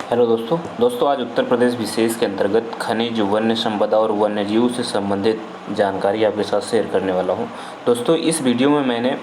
दोस्तों आज उत्तर प्रदेश विशेष के अंतर्गत खनिज, वन्य संपदा और वन्यजीव से संबंधित जानकारी आपके साथ शेयर करने वाला हूं। दोस्तों इस वीडियो में मैंने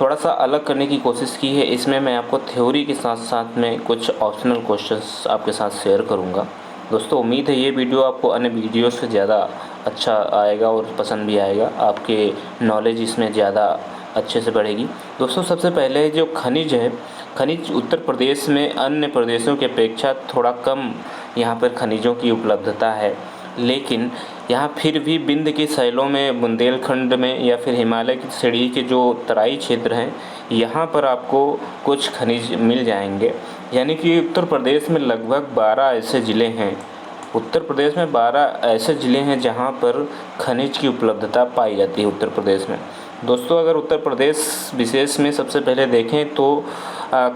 थोड़ा सा अलग करने की कोशिश की है। इसमें मैं आपको थ्योरी के साथ साथ में कुछ ऑप्शनल क्वेश्चंस आपके साथ शेयर करूंगा। दोस्तों उम्मीद है ये वीडियो आपको अन्य वीडियो से ज़्यादा अच्छा आएगा और पसंद भी आएगा। आपके नॉलेज इसमें ज़्यादा अच्छे से बढ़ेगी। दोस्तों सबसे पहले जो खनिज है, खनिज उत्तर प्रदेश में अन्य प्रदेशों की अपेक्षा थोड़ा कम यहाँ पर खनिजों की उपलब्धता है, लेकिन यहाँ फिर भी विंध्य के शैलों में, बुंदेलखंड में या फिर हिमालय की श्रेणी के जो तराई क्षेत्र हैं, यहाँ पर आपको कुछ खनिज मिल जाएंगे। यानी कि उत्तर प्रदेश में लगभग 12 ऐसे ज़िले हैं। उत्तर प्रदेश में 12 ऐसे ज़िले हैं जहाँ पर खनिज की उपलब्धता पाई जाती है उत्तर प्रदेश में। दोस्तों अगर उत्तर प्रदेश विशेष में सबसे पहले देखें तो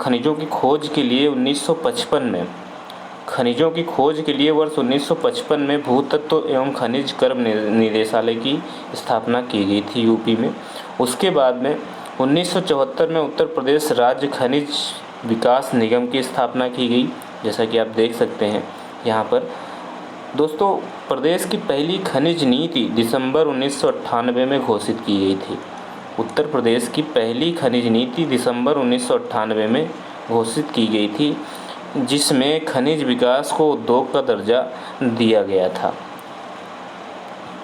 खनिजों की खोज के लिए 1955 में वर्ष 1955 में भूतत्व एवं खनिज कर्म निदेशालय की स्थापना की गई थी यूपी में। उसके बाद में 1974 में उत्तर प्रदेश राज्य खनिज विकास निगम की स्थापना की गई, जैसा कि आप देख सकते हैं यहाँ पर। दोस्तों प्रदेश की पहली खनिज नीति दिसंबर 1998 में घोषित की गई थी। उत्तर प्रदेश की पहली खनिज नीति दिसंबर 1998 में घोषित की गई थी, जिसमें खनिज विकास को उद्योग का दर्जा दिया गया था।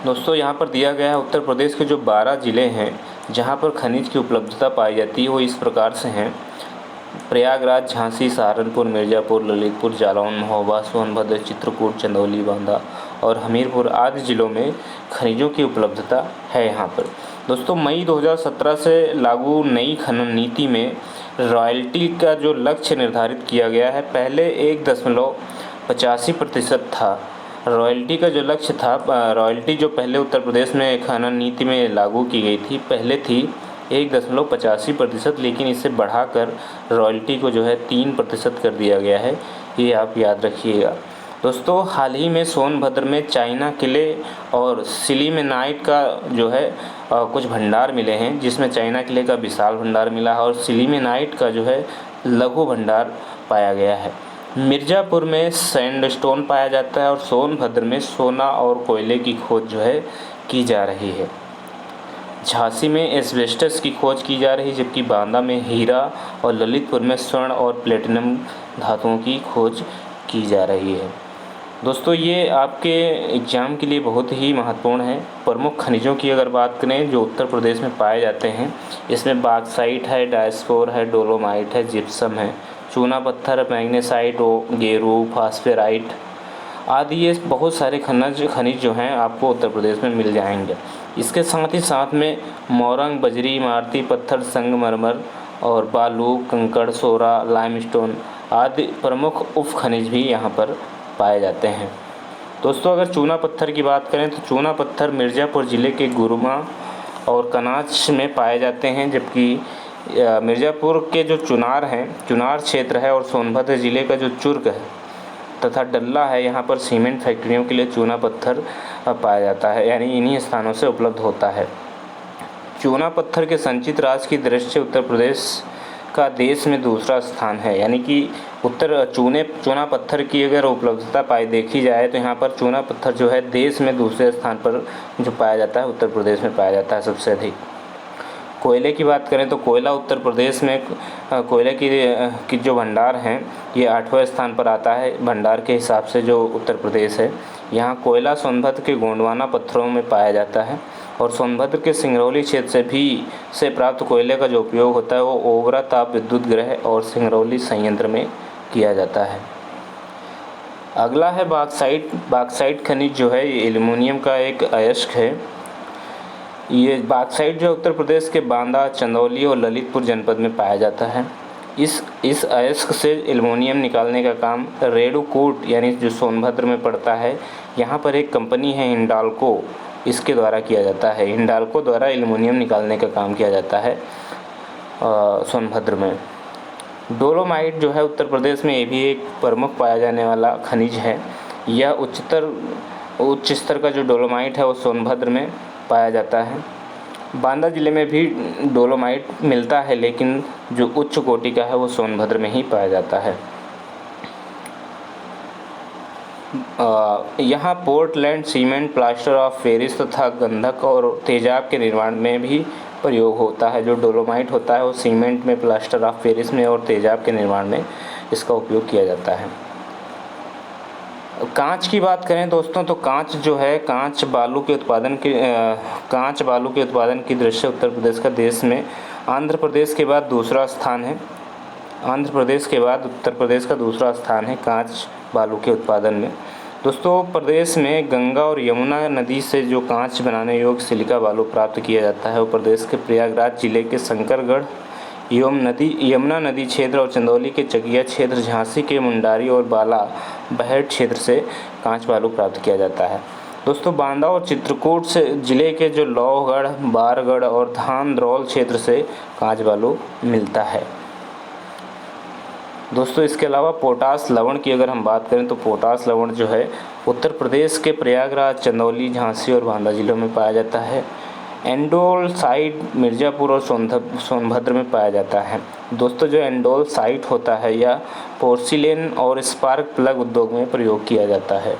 दोस्तों यहाँ पर दिया गया है उत्तर प्रदेश के जो 12 ज़िले हैं जहाँ पर खनिज की उपलब्धता पाई जाती है वो इस प्रकार से हैं: प्रयागराज, झांसी, सहारनपुर, मिर्ज़ापुर, ललितपुर, जालौन, महोबा, सोनभद्र, चित्रकूट, चंदौली, बांदा और हमीरपुर आदि ज़िलों में खनिजों की उपलब्धता है यहाँ पर। दोस्तों मई 2017 से लागू नई खनन नीति में रॉयल्टी का जो लक्ष्य निर्धारित किया गया है, पहले 1.85% था। रॉयल्टी का जो लक्ष्य था, रॉयल्टी जो पहले उत्तर प्रदेश में खनन नीति में लागू की गई थी, पहले थी 1.85%, लेकिन इसे बढ़ाकर रॉयल्टी को जो है 3% कर दिया गया है। ये आप याद रखिएगा। दोस्तों हाल ही में सोनभद्र में चाइना किले और सिलीमेनाइट का जो है कुछ भंडार मिले हैं, जिसमें चाइना किले का विशाल भंडार मिला है और सिलीमेनाइट का जो है लघु भंडार पाया गया है। मिर्ज़ापुर में सैंडस्टोन पाया जाता है और सोनभद्र में सोना और कोयले की खोज जो है की जा रही है। झांसी में एस्बेस्टस की खोज की जा रही है, जबकि बांदा में हीरा और ललितपुर में स्वर्ण और प्लेटिनम धातुओं की खोज की जा रही है। दोस्तों ये आपके एग्ज़ाम के लिए बहुत ही महत्वपूर्ण है। प्रमुख खनिजों की अगर बात करें जो उत्तर प्रदेश में पाए जाते हैं, इसमें बॉक्साइट है, डायस्पोर है, डोलोमाइट है, जिप्सम है, चूना पत्थर, मैग्नेसाइट, गेरू, फास्फेराइट आदि ये बहुत सारे खनिज जो हैं आपको उत्तर प्रदेश में मिल जाएंगे। इसके साथ में मोरंग, बजरी, इमारती पत्थर, संगमरमर और बालू, कंकड़, सोरा, लाइमस्टोन आदि प्रमुख उप खनिज भी यहाँ पर पाए जाते हैं। दोस्तों अगर चूना पत्थर की बात करें तो चूना पत्थर मिर्ज़ापुर ज़िले के गुरुमा और कनाच में पाए जाते हैं, जबकि मिर्ज़ापुर के जो चुनार क्षेत्र है और सोनभद्र ज़िले का जो चुर्क है तथा डल्ला है, यहाँ पर सीमेंट फैक्ट्रियों के लिए चूना पत्थर पाया जाता है, यानी इन्हीं स्थानों से उपलब्ध होता है। चूना पत्थर के संचित राशि की दृष्टि से उत्तर प्रदेश का देश में दूसरा स्थान है। यानी कि चूना पत्थर की अगर उपलब्धता देखी जाए तो यहाँ पर चूना पत्थर जो है देश में दूसरे स्थान पर जो पाया जाता है उत्तर प्रदेश में पाया जाता है सबसे अधिक। कोयले की बात करें तो कोयला उत्तर प्रदेश में कोयले की जो भंडार हैं ये 8वें स्थान पर आता है भंडार के हिसाब से जो उत्तर प्रदेश है। यहाँ कोयला सोनभद्र के गोंडवाना पत्थरों में पाया जाता है और सोनभद्र के सिंगरौली क्षेत्र से प्राप्त कोयले का जो उपयोग होता है वो ओबरा ताप विद्युत गृह और सिंगरौली संयंत्र में किया जाता है। अगला है बॉक्साइट खनिज जो है ये एल्युमिनियम का एक अयस्क है। ये बॉक्साइट जो उत्तर प्रदेश के बांदा, चंदौली और ललितपुर जनपद में पाया जाता है। इस अयस्क से एल्युमिनियम निकालने का काम रेणुकूट यानी जो सोनभद्र में पड़ता है, यहाँ पर एक कंपनी है हिंडाल्को, इसके द्वारा किया जाता है। हिंडाल्को द्वारा एल्युमिनियम निकालने का काम किया जाता है सोनभद्र में। डोलोमाइट जो है उत्तर प्रदेश में ये भी एक प्रमुख पाया जाने वाला खनिज है। यह उच्च स्तर का जो डोलोमाइट है वो सोनभद्र में पाया जाता है। बांदा ज़िले में भी डोलोमाइट मिलता है, लेकिन जो उच्च कोटि का है वो सोनभद्र में ही पाया जाता है। यहाँ Portland cement, plaster of Paris तथा गंधक और तेजाब के निर्माण में भी प्रयोग होता है। जो डोलोमाइट होता है वो सीमेंट में, प्लास्टर ऑफ पेरिस में और तेजाब के निर्माण में इसका उपयोग किया जाता है। कांच की बात करें दोस्तों तो कांच जो है, कांच बालू के उत्पादन की दृष्टि उत्तर प्रदेश का देश में आंध्र प्रदेश के बाद दूसरा स्थान है। आंध्र प्रदेश के बाद उत्तर प्रदेश का दूसरा स्थान है कांच बालू के उत्पादन में। दोस्तों प्रदेश में गंगा और यमुना नदी से जो कांच बनाने योग्य सिलिका बालू प्राप्त किया जाता है वो प्रदेश के प्रयागराज जिले के शंकरगढ़ यमुना नदी क्षेत्र और चंदौली के चकिया क्षेत्र, झांसी के मुंडारी और बाला बहेड़ क्षेत्र से कांच बालू प्राप्त किया जाता है। दोस्तों बांदा और चित्रकूट से जिले के जो लोहगढ़, बारगढ़ और धानद्रौल क्षेत्र से कांच बालू मिलता है। दोस्तों इसके अलावा पोटास लवण की अगर हम बात करें तो पोटास लवण जो है उत्तर प्रदेश के प्रयागराज, चंदौली, झांसी और बांदा जिलों में पाया जाता है। एंडोलसाइट मिर्ज़ापुर और सोनभद्र में पाया जाता है। दोस्तों जो एंडोलसाइट होता है यह पोर्सिलेन और स्पार्क प्लग उद्योग में प्रयोग किया जाता है।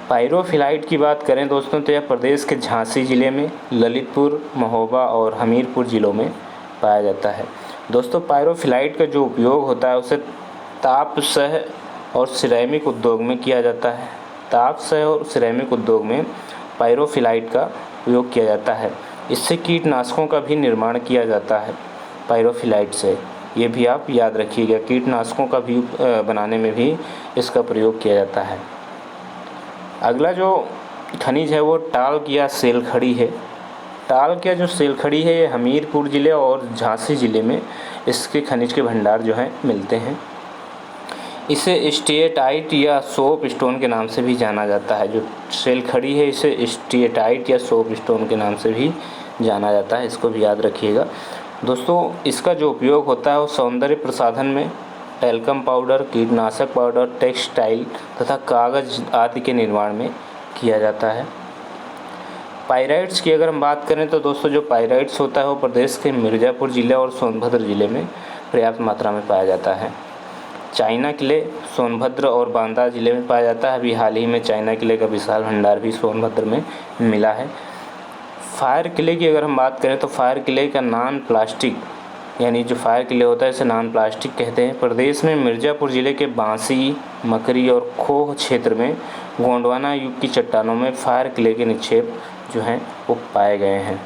पायरोफिलाइट की बात करें दोस्तों तो यह प्रदेश के झांसी जिले में, ललितपुर, महोबा और हमीरपुर जिलों में पाया जाता है। दोस्तों पायरोफिलाइट का जो उपयोग होता है उसे तापसह और सिरेमिक उद्योग में किया जाता है। तापसह और सिरेमिक उद्योग में पायरोफिलाइट का उपयोग किया जाता है। इससे कीटनाशकों का भी निर्माण किया जाता है पायरोफिलाइट से, ये भी आप याद रखिएगा। कीटनाशकों का भी बनाने में भी इसका प्रयोग किया जाता है। अगला जो खनिज है वो टाल्क या सेलखड़ी है। टाल्क या जो सेलखड़ी है ये हमीरपुर ज़िले और झांसी ज़िले में इसके खनिज के भंडार जो हैं मिलते हैं। इसे स्टेटाइट या सोप स्टोन के नाम से भी जाना जाता है। जो सेलखड़ी है इसे स्टेटाइट या सोप स्टोन के नाम से भी जाना जाता है, इसको भी याद रखिएगा। दोस्तों इसका जो उपयोग होता है वो सौंदर्य प्रसाधन में टैल्कम पाउडर, कीटनाशक पाउडर, टेक्सटाइल तथा कागज़ आदि के निर्माण में किया जाता है। पाइराइट्स की अगर हम बात करें तो दोस्तों जो पाइराइट्स होता है वो प्रदेश के मिर्ज़ापुर ज़िले और सोनभद्र ज़िले में पर्याप्त मात्रा में पाया जाता है। चाइना किले सोनभद्र और बांदा ज़िले में पाया जाता है। अभी हाल ही में चाइना किले का विशाल भंडार भी सोनभद्र में मिला है। फायर किले की अगर हम बात करें तो फायर किले का नॉन प्लास्टिक, यानी जो फायर किले होता है इसे नॉन प्लास्टिक कहते हैं। प्रदेश में मिर्ज़ापुर ज़िले के बांसी, मकरी और खोह क्षेत्र में गोंडवाना युग की चट्टानों में फायर किले के निक्षेप जो हैं वो पाए गए हैं।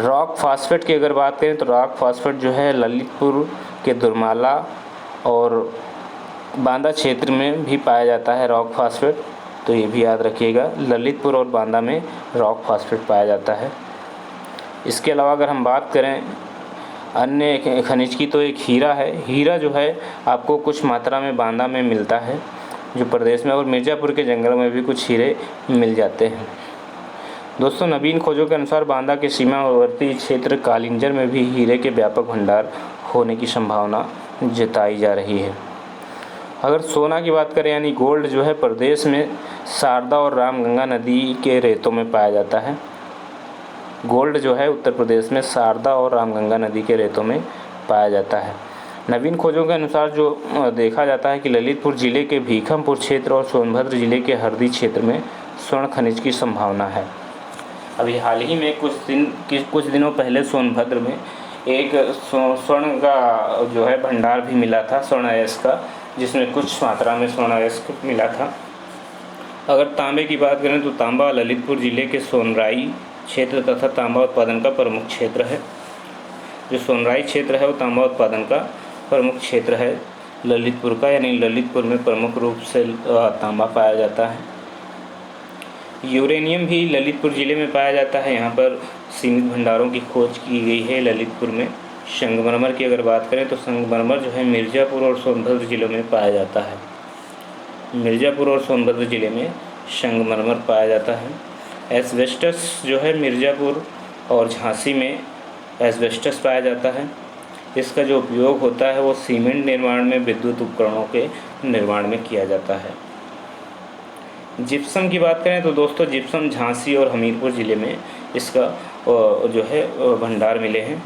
रॉक फास्फेट की अगर बात करें तो रॉक फास्फेट जो है ललितपुर के दुर्माला और बांदा क्षेत्र में भी पाया जाता है रॉक फास्फेट, तो ये भी याद रखिएगा। ललितपुर और बांदा में रॉक फास्फेट पाया जाता है। इसके अलावा अगर हम बात करें अन्य खनिज की तो एक हीरा है। हीरा जो है आपको कुछ मात्रा में बांदा में मिलता है जो प्रदेश में, और मिर्ज़ापुर के जंगलों में भी कुछ हीरे मिल जाते हैं। दोस्तों नवीन खोजों के अनुसार बांदा के सीमावर्ती क्षेत्र कालिंजर में भी हीरे के व्यापक भंडार होने की संभावना जताई जा रही है। अगर सोना की बात करें यानी गोल्ड जो है प्रदेश में शारदा और रामगंगा नदी के रेतों में पाया जाता है। गोल्ड जो है उत्तर प्रदेश में शारदा और रामगंगा नदी के रेतों में पाया जाता है। नवीन खोजों के अनुसार जो देखा जाता है कि ललितपुर ज़िले के भीखमपुर क्षेत्र और सोनभद्र ज़िले के हरदी क्षेत्र में स्वर्ण खनिज की संभावना है। अभी हाल ही में कुछ दिनों पहले सोनभद्र में एक स्वर्ण का जो है भंडार भी मिला था, स्वर्ण अयस्क का, जिसमें कुछ मात्रा में स्वर्ण अयस्क मिला था। अगर तांबे की बात करें तो तांबा ललितपुर ज़िले के सोनराई क्षेत्र तथा तांबा उत्पादन का प्रमुख क्षेत्र है। जो सोनराई क्षेत्र है वो तांबा उत्पादन का प्रमुख क्षेत्र है ललितपुर का, यानी ललितपुर में प्रमुख रूप से तांबा पाया जाता है। यूरेनियम भी ललितपुर ज़िले में पाया जाता है। यहाँ पर सीमित भंडारों की खोज की गई है ललितपुर में। संगमरमर की अगर बात करें तो संगमरमर जो है मिर्ज़ापुर और सोनभद्र ज़िलों में पाया जाता है। मिर्ज़ापुर और सोनभद्र ज़िले में संगमरमर पाया जाता है। एस्बेस्टस जो है मिर्ज़ापुर और झांसी में एस्बेस्टस पाया जाता है। इसका जो उपयोग होता है वो सीमेंट निर्माण में, विद्युत उपकरणों के निर्माण में किया जाता है। जिप्सम की बात करें तो दोस्तों जिप्सम झांसी और हमीरपुर ज़िले में इसका जो है भंडार मिले हैं,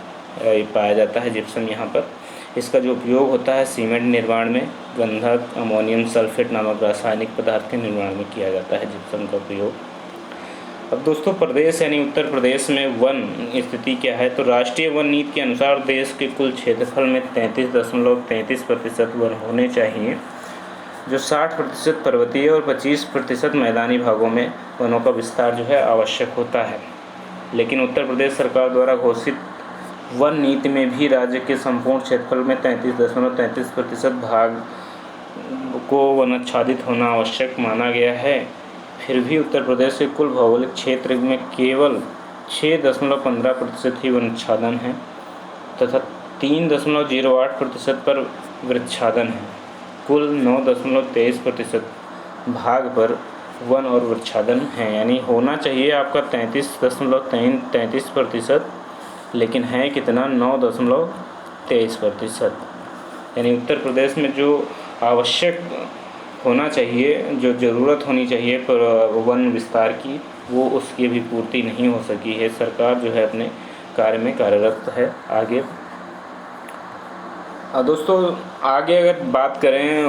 पाया जाता है जिप्सम यहाँ पर। इसका जो उपयोग होता है सीमेंट निर्माण में, गंधक, अमोनियम सल्फेट नामक रासायनिक पदार्थ के निर्माण में किया जाता है जिप्सम का उपयोग। अब दोस्तों प्रदेश यानी उत्तर प्रदेश में वन स्थिति क्या है, तो राष्ट्रीय वन नीति के अनुसार देश के कुल क्षेत्रफल में 33.33% वन होने चाहिए, जो 60% पर्वतीय और 25% मैदानी भागों में वनों का विस्तार जो है आवश्यक होता है। लेकिन उत्तर प्रदेश सरकार द्वारा घोषित वन नीति में भी राज्य के संपूर्ण क्षेत्रफल में 33.33% भाग को वनाच्छादित होना आवश्यक माना गया है। फिर भी उत्तर प्रदेश के कुल भौगोलिक क्षेत्र में केवल 6.15% ही वनाच्छादन है तथा 3.08% पर वृक्षाच्छादन है। कुल 9.23% भाग पर वन और वृक्षाच्छादन है, यानी होना चाहिए आपका 33.33%, लेकिन है कितना 9.23%। यानी उत्तर प्रदेश में जो आवश्यक होना चाहिए, जो ज़रूरत होनी चाहिए पर वन विस्तार की, वो उसकी भी पूर्ति नहीं हो सकी है। सरकार जो है अपने कार्य में कार्यरत है। आगे दोस्तों आगे अगर बात करें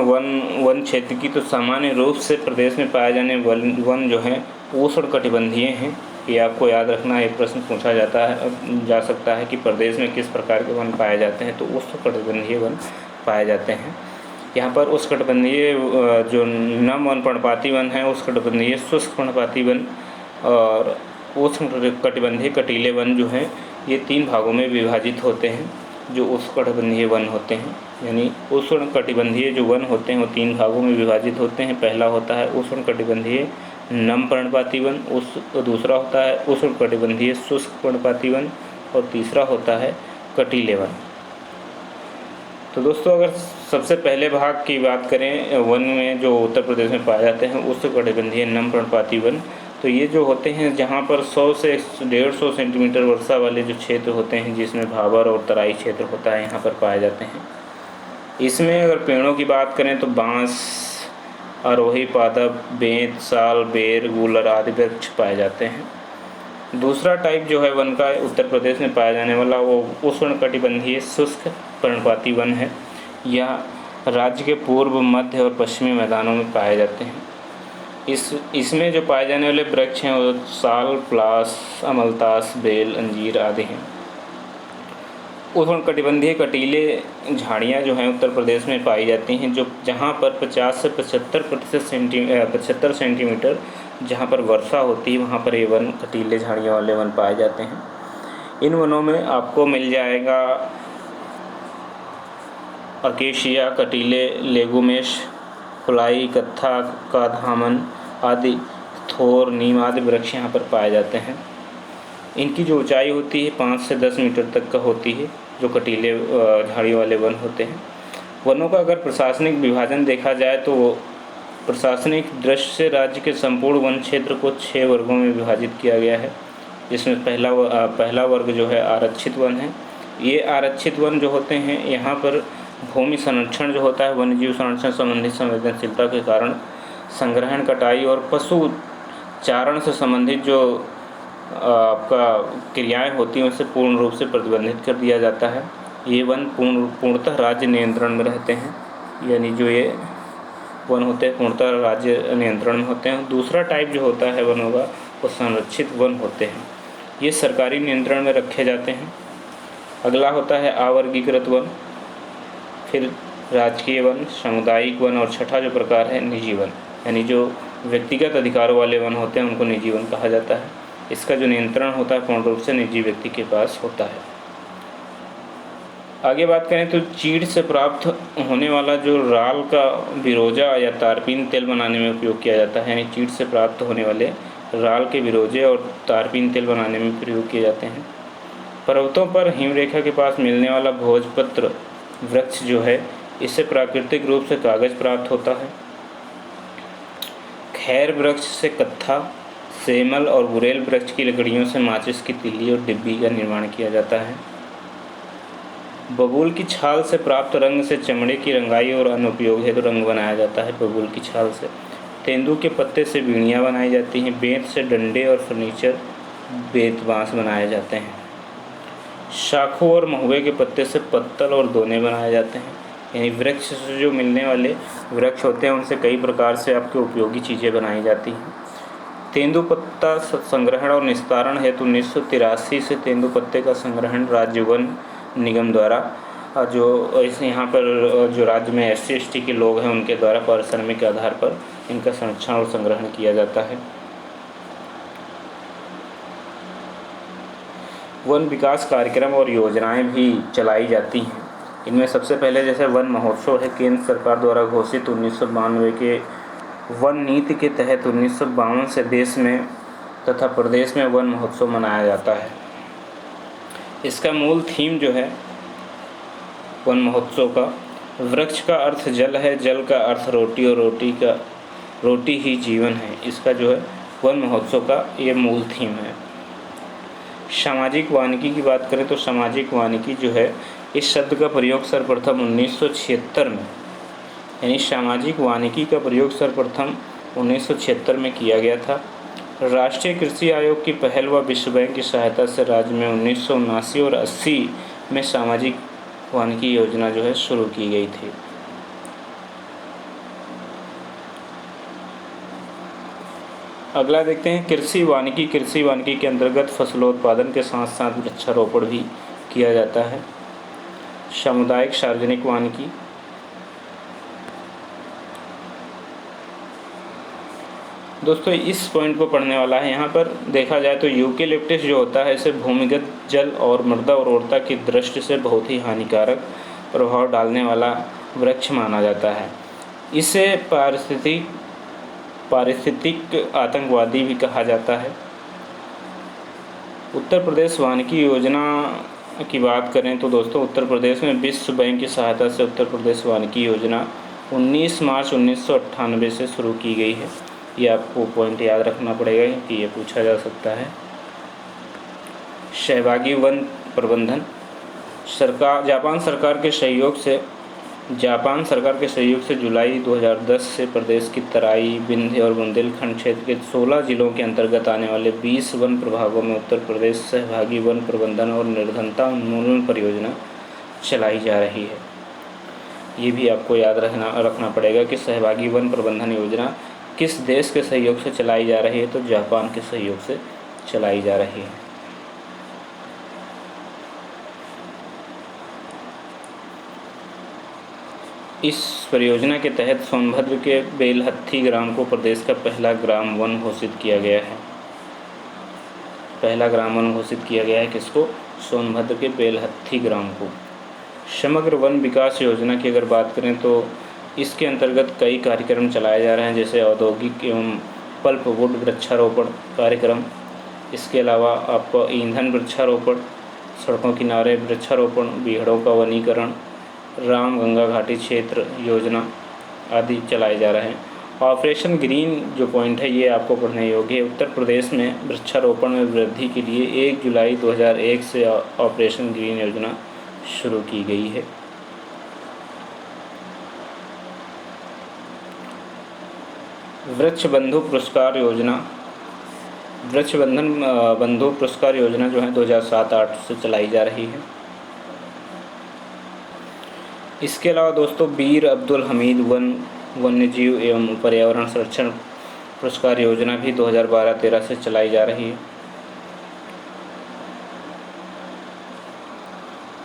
वन क्षेत्र की, तो सामान्य रूप से प्रदेश में पाए जाने वन जो हैं उष्णकटिबंधीय हैं। ये आपको याद रखना, एक प्रश्न पूछा जा सकता है कि प्रदेश में किस प्रकार के वन पाए जाते हैं, तो उष्णकटिबंधीय वन पाए जाते हैं। यहाँ पर उष्णकटिबंधीय जो नम वन पर्णपाती वन है, उष्णकटिबंधीय शुष्क पर्णपाती वन और उष्णकटिबंधीय कटीले वन जो हैं, ये 3 भागों में विभाजित होते हैं जो उष्णकटिबंधीय वन होते हैं। यानी उष्णकटिबंधीय जो वन होते हैं वो 3 भागों में विभाजित होते हैं। पहला होता है उष्णकटिबंधीय नम पर्णपाती वन, दूसरा होता है उष्णकटिबंधीय शुष्क पर्णपाती वन और तीसरा होता है कटीले वन। तो दोस्तों अगर सबसे पहले भाग की बात करें वन में जो उत्तर प्रदेश में पाए जाते हैं उष्णकटिबंधीय नम पर्णपाती वन, तो ये जो होते हैं जहाँ पर 100 से 150 सेंटीमीटर वर्षा वाले जो क्षेत्र होते हैं, जिसमें भाबर और तराई क्षेत्र होता है, यहाँ पर पाए जाते हैं। इसमें अगर पेड़ों की बात करें तो बांस, आरोही, पादप, बेंत, साल, बेर, गूलर आदि वृक्ष पाए जाते हैं। दूसरा टाइप जो है वन का उत्तर प्रदेश में पाया जाने वाला वो उष्णकटिबंधीय शुष्क पर्णपाती वन है। यह राज्य के पूर्व, मध्य और पश्चिमी मैदानों में पाए जाते हैं। इसमें जो पाए जाने वाले वृक्ष हैं वो साल, पलास, अमलतास, बेल, अंजीर आदि हैं। उष्णकटिबंधीय कटीले झाड़ियाँ जो हैं उत्तर प्रदेश में पाई जाती हैं, जो जहाँ पर 50 से 75 सेंटीमीटर जहाँ पर वर्षा होती है, वहाँ पर ये वन कटीले झाड़ियों वाले वन पाए जाते हैं। इन वनों में आपको मिल जाएगा अकेशिया, कटीले, लेगुमेश, फुलाई, कत्था, काधामन आदि, थोर, नीम आदि वृक्ष यहाँ पर पाए जाते हैं। इनकी जो ऊंचाई होती है 5 से 10 मीटर तक का होती है, जो कटीले झाड़ियों वाले वन होते हैं। वनों का अगर प्रशासनिक विभाजन देखा जाए तो प्रशासनिक दृष्टि से राज्य के संपूर्ण वन क्षेत्र को 6 वर्गों में विभाजित किया गया है, जिसमें पहला वर्ग जो है आरक्षित वन है। ये आरक्षित वन जो होते हैं, यहाँ पर भूमि संरक्षण जो होता है, वन्यजीव संरक्षण संबंधित संवेदनशीलता के कारण संग्रहण, कटाई और पशु चारण से संबंधित जो आपका क्रियाएं होती हैं उसे पूर्ण रूप से प्रतिबंधित कर दिया जाता है। ये वन पूर्णतः राज्य नियंत्रण में रहते हैं, यानी जो ये वन होते हैं पूर्णतः राज्य नियंत्रण में होते हैं। दूसरा टाइप जो होता है वनों का वो संरक्षित वन होते हैं, ये सरकारी नियंत्रण में रखे जाते हैं। अगला होता है अवर्गीकृत वन, फिर राजकीय वन, सामुदायिक वन और छठा जो प्रकार है निजी वन, यानी जो व्यक्तिगत अधिकारों वाले वन होते हैं उनको निजी वन कहा जाता है। इसका जो नियंत्रण होता है पूर्ण रूप से निजी व्यक्ति के पास होता है। आगे बात करें तो चीड़ से प्राप्त होने वाला जो राल का बिरोजा या तारपीन तेल बनाने में उपयोग किया जाता है, यानी चीड़ से प्राप्त होने वाले राल के बिरोजे और तारपीन तेल बनाने में प्रयोग किए जाते हैं। पर्वतों पर हिमरेखा के पास मिलने वाला भोजपत्र वृक्ष जो है, इससे प्राकृतिक रूप से कागज प्राप्त होता है। खैर वृक्ष से कत्था, सेमल और बुरेल वृक्ष की लकड़ियों से माचिस की तिल्ली और डिब्बी का निर्माण किया जाता है। बबूल की छाल से प्राप्त रंग से चमड़े की रंगाई और अनुपयोग हेतु रंग बनाया जाता है। बबूल की छाल से तेंदू के पत्ते से बीड़ियाँ बनाई जाती हैं। बेंत से डंडे और फर्नीचर बेंत बांस बनाए जाते हैं। शाखों और महुए के पत्ते से पत्तल और दोने बनाए जाते हैं। यानी वृक्ष से जो मिलने वाले वृक्ष होते हैं उनसे कई प्रकार से आपके उपयोगी चीज़ें बनाई जाती हैं। तेंदुपत्ता संग्रहण और निस्तारण हेतु 1983 से तेंदुपत्ते का संग्रहण राज्य वन निगम द्वारा जो इस यहाँ पर जो राज्य में SC/ST के लोग हैं उनके द्वारा पारिश्रमिक के आधार पर इनका संरक्षण और संग्रहण किया जाता है। वन विकास कार्यक्रम और योजनाएं भी चलाई जाती हैं। इनमें सबसे पहले जैसे वन महोत्सव है, केंद्र सरकार द्वारा घोषित 1992 के वन नीति के तहत 1952 से देश में तथा प्रदेश में वन महोत्सव मनाया जाता है। इसका मूल थीम जो है वन महोत्सव का, वृक्ष का अर्थ जल है, जल का अर्थ रोटी और रोटी ही जीवन है। इसका जो है वन महोत्सव का ये मूल थीम है। सामाजिक वानिकी की बात करें तो सामाजिक वानिकी जो है इस शब्द का प्रयोग सर्वप्रथम 1976 में, यानी सामाजिक वानिकी का प्रयोग सर्वप्रथम 1976 में किया गया था। राष्ट्रीय कृषि आयोग की पहल व विश्व बैंक की सहायता से राज्य में 1979 और 80 में सामाजिक वानिकी योजना जो है शुरू की गई थी। अगला देखते हैं कृषि वानिकी। कृषि वानिकी के अंतर्गत फसलोत्पादन के साथ साथ वृक्षारोपण भी किया जाता है। सामुदायिक सार्वजनिक वानिकी, दोस्तों इस पॉइंट को पढ़ने वाला है। यहाँ पर देखा जाए तो यूकेलिप्टस जो होता है इसे भूमिगत जल और मृदा उर्वरता की दृष्टि से बहुत ही हानिकारक प्रभाव डालने वाला वृक्ष माना जाता है। इसे पारिस्थितिक आतंकवादी भी कहा जाता है। उत्तर प्रदेश वानिकी योजना की बात करें तो दोस्तों उत्तर प्रदेश में विश्व बैंक की सहायता से उत्तर प्रदेश वानिकी योजना 19 मार्च 1998 से शुरू की गई है। ये आपको पॉइंट याद रखना पड़ेगा कि ये पूछा जा सकता है। सहभागी वन प्रबंधन, जापान सरकार के सहयोग से जुलाई 2010 से प्रदेश की तराई, विंध्य और बुंदेलखंड क्षेत्र के 16 जिलों के अंतर्गत आने वाले 20 वन प्रभागों में उत्तर प्रदेश सहभागी वन प्रबंधन और निर्धनता उन्मूलन परियोजना चलाई जा रही है। ये भी आपको याद रखना पड़ेगा कि सहभागी वन प्रबंधन योजना किस देश के सहयोग से चलाई जा रही है, तो जापान के सहयोग से चलाई जा रही है। इस परियोजना के तहत सोनभद्र के बेलहत्थी ग्राम को प्रदेश का पहला ग्राम वन घोषित किया गया है। पहला ग्राम वन घोषित किया गया है किसको? सोनभद्र के बेलहत्थी ग्राम को। समग्र वन विकास योजना की अगर बात करें तो इसके अंतर्गत कई कार्यक्रम चलाए जा रहे हैं, जैसे औद्योगिक एवं पल्पवुड वृक्षारोपण कार्यक्रम। इसके अलावा आपको ईंधन वृक्षारोपण, सड़कों किनारे वृक्षारोपण, बीहड़ों का वनीकरण, राम गंगा घाटी क्षेत्र योजना आदि चलाए जा रहे हैं। ऑपरेशन ग्रीन जो पॉइंट है ये आपको पढ़ने योग्य है। उत्तर प्रदेश में वृक्षारोपण में वृद्धि के लिए 1 जुलाई 2001 से ऑपरेशन ग्रीन योजना शुरू की गई है। वृक्ष बंधु पुरस्कार योजना, वृक्ष बंधु पुरस्कार योजना जो है 2007-08 से चलाई जा रही है। इसके अलावा दोस्तों वीर अब्दुल हमीद वन्यजीव एवं पर्यावरण संरक्षण पुरस्कार योजना भी 2012-13 से चलाई जा रही है।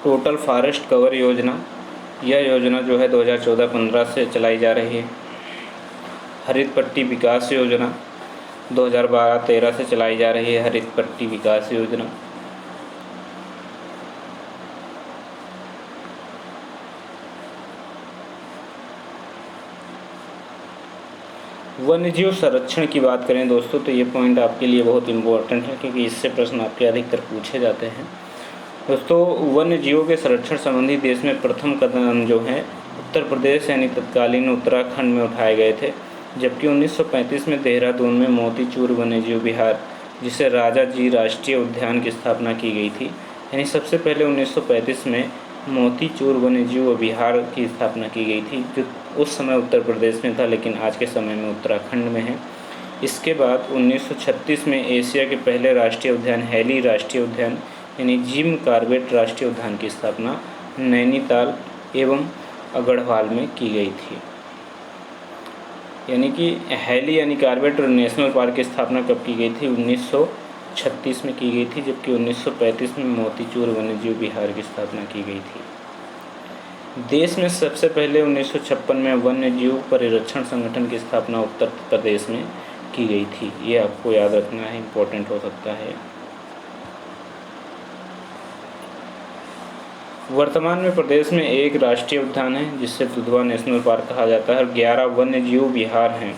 टोटल फॉरेस्ट कवर योजना, यह योजना जो है 2014-15 से चलाई जा रही है। हरित पट्टी विकास योजना 2012-13 से चलाई जा रही है। हरित पट्टी विकास योजना। वन्यजीव संरक्षण की बात करें दोस्तों तो ये पॉइंट आपके लिए बहुत इम्पोर्टेंट है, क्योंकि इससे प्रश्न आपके अधिकतर पूछे जाते हैं। दोस्तों वन्य जीवों के संरक्षण संबंधी देश में प्रथम कदम जो है उत्तर प्रदेश यानी तत्कालीन उत्तराखंड में उठाए गए थे, जबकि 1935 में देहरादून में मोतीचूर वन्यजीव विहार, जिसे राजा जी राष्ट्रीय उद्यान की स्थापना की गई थी। यानी सबसे पहले 1935 में मोतीचूर वन्यजीव विहार की स्थापना की गई थी, जो उस समय उत्तर प्रदेश में था लेकिन आज के समय में उत्तराखंड में है। इसके बाद 1936 में एशिया के पहले राष्ट्रीय उद्यान हैली राष्ट्रीय उद्यान यानी जिम कॉर्बेट राष्ट्रीय उद्यान की स्थापना नैनीताल एवं गढ़वाल में की गई थी। यानी कि हैली यानी कॉर्बेट नेशनल पार्क की स्थापना कब की गई थी? 1936 में की गई थी, जबकि 1935 में मोतीचूर वन्यजीव विहार की स्थापना की गई थी। देश में सबसे पहले 1956 में वन्यजीव परिरक्षण संगठन की स्थापना उत्तर प्रदेश में की गई थी। ये आपको याद रखना है, इम्पोर्टेंट हो सकता है। वर्तमान में प्रदेश में एक राष्ट्रीय उद्यान है जिसे दुधवा नेशनल पार्क कहा जाता है और 11 वन्यजीव विहार हैं,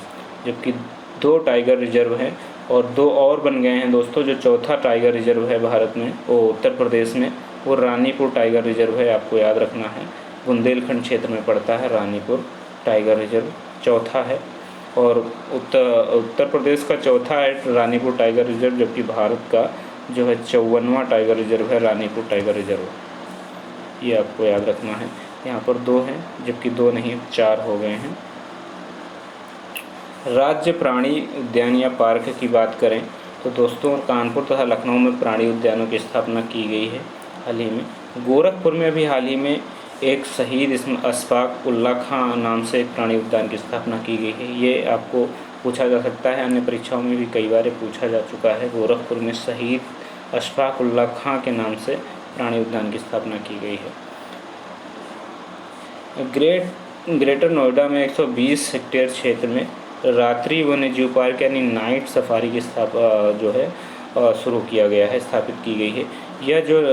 जबकि 2 टाइगर रिजर्व हैं और 2 और बन गए हैं दोस्तों। जो चौथा टाइगर रिजर्व है भारत में वो उत्तर प्रदेश में, वो रानीपुर टाइगर रिजर्व है, आपको याद रखना है। बुंदेलखंड क्षेत्र में पड़ता है रानीपुर टाइगर रिजर्व, चौथा है। और उत्तर प्रदेश का चौथा है रानीपुर टाइगर रिजर्व, जबकि भारत का जो है 54वां टाइगर रिजर्व है रानीपुर टाइगर रिजर्व। ये आपको याद रखना है। यहाँ पर 2 हैं, जबकि 2 नहीं 4 हो गए हैं। राज्य प्राणी उद्यान या पार्क की बात करें तो दोस्तों कानपुर तथा लखनऊ में प्राणी उद्यानों की स्थापना की गई है हाल ही में। गोरखपुर में भी हाल ही में एक शहीद अशफाक उल्ला खां नाम से एक प्राणी उद्यान की स्थापना की गई है। ये आपको पूछा जा सकता है, अन्य परीक्षाओं में भी कई बार पूछा जा चुका है। गोरखपुर में शहीद अशफाक उल्ला खां के नाम से प्राणी उद्यान की स्थापना की गई है। ग्रेटर नोएडा में 120 हेक्टेयर क्षेत्र में रात्रि वन्यजीव पार्क यानी नाइट सफारी की शुरू किया गया है, स्थापित की गई है।